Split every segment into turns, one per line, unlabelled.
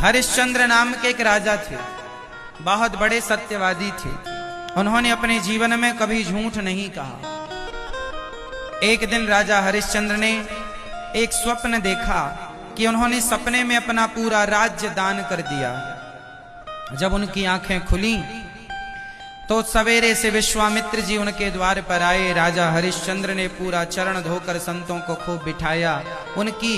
हरिश्चंद्र नाम के एक राजा थे, बहुत बड़े सत्यवादी थे। उन्होंने अपने जीवन में कभी झूठ नहीं कहा। एक दिन राजा हरिश्चंद्र ने एक स्वप्न देखा कि उन्होंने सपने में अपना पूरा राज्य दान कर दिया। जब उनकी आंखें खुली तो सवेरे से विश्वामित्र जी उनके द्वार पर आए। राजा हरिश्चंद्र ने पूरा चरण धोकर संतों को खूब बिठाया, उनकी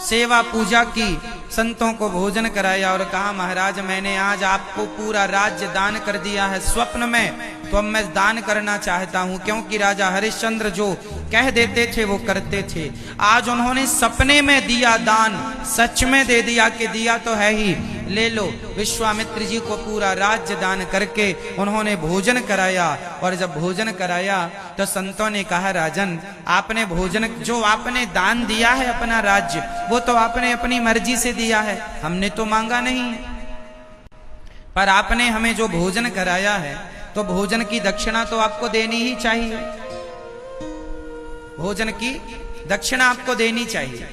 सेवा पूजा की, संतों को भोजन कराया और कहा, महाराज मैंने आज आपको पूरा राज्य दान कर दिया है स्वप्न में, तो अब मैं दान करना चाहता हूं। क्योंकि राजा हरिश्चंद्र जो कह देते थे वो करते थे। आज उन्होंने सपने में दिया दान, सच में दे दिया कि दिया तो है ही, ले लो। विश्वामित्र जी को पूरा राज्य दान करके उन्होंने भोजन कराया। और जब भोजन कराया तो संतों ने कहा, राजन आपने भोजन जो आपने दान दिया है अपना राज्य, वो तो आपने अपनी मर्जी से दिया है, हमने तो मांगा नहीं है। पर आपने हमें जो भोजन कराया है तो भोजन की दक्षिणा तो आपको देनी ही चाहिए, भोजन की दक्षिणा आपको देनी चाहिए।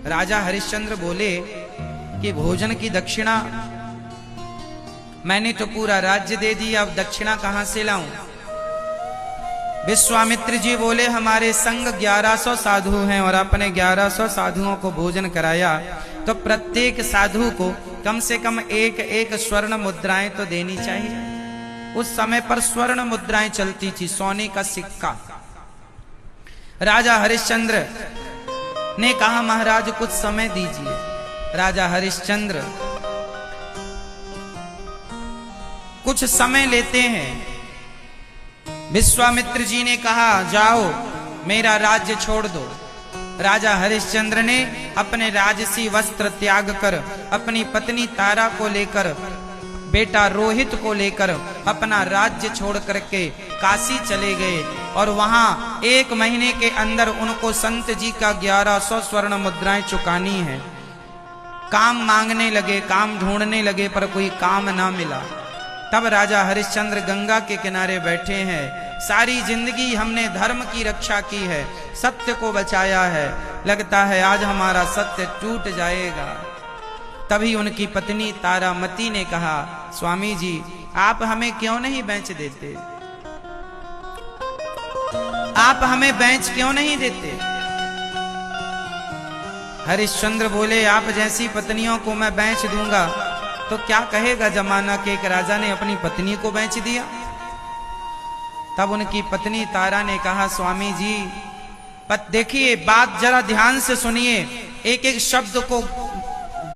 राजा हरिश्चंद्र बोले कि भोजन की दक्षिणा मैंने तो पूरा राज्य दे दिया, अब दक्षिणा कहां से लाऊं। विश्वामित्र जी बोले, हमारे संग 1100 साधु हैं और अपने 1100 साधुओं को भोजन कराया तो प्रत्येक साधु को कम से कम एक एक स्वर्ण मुद्राएं तो देनी चाहिए। उस समय पर स्वर्ण मुद्राएं चलती थी, सोने का सिक्का। राजा हरिश्चंद्र ने कहा, महाराज कुछ समय दीजिए। राजा हरिश्चंद्र कुछ समय लेते हैं। विश्वामित्र जी ने कहा, जाओ मेरा राज्य छोड़ दो। राजा हरिश्चंद्र ने अपने राजसी वस्त्र त्याग कर अपनी पत्नी तारा को लेकर, बेटा रोहित को लेकर अपना राज्य छोड़ करके काशी चले गए। और वहां 1 महीने के अंदर उनको संत जी का 1100 स्वर्ण मुद्राएं चुकानी है। काम मांगने लगे, काम ढूंढने लगे, पर कोई काम ना मिला। तब राजा हरिश्चंद्र गंगा के किनारे बैठे हैं। सारी जिंदगी हमने धर्म की रक्षा की है, सत्य को बचाया है, लगता है आज हमारा सत्य टूट जाएगा। तभी उनकी पत्नी तारामती ने कहा, स्वामी जी आप हमें क्यों नहीं बेच देते, आप हमें बेच क्यों नहीं देते। हरिश्चंद्र बोले, आप जैसी पत्नियों को मैं बेच दूंगा तो क्या कहेगा जमाना कि एक राजा ने अपनी पत्नी को बेच दिया। तब उनकी पत्नी तारा ने कहा, स्वामी जी देखिए, बात जरा ध्यान से सुनिए, एक एक शब्द को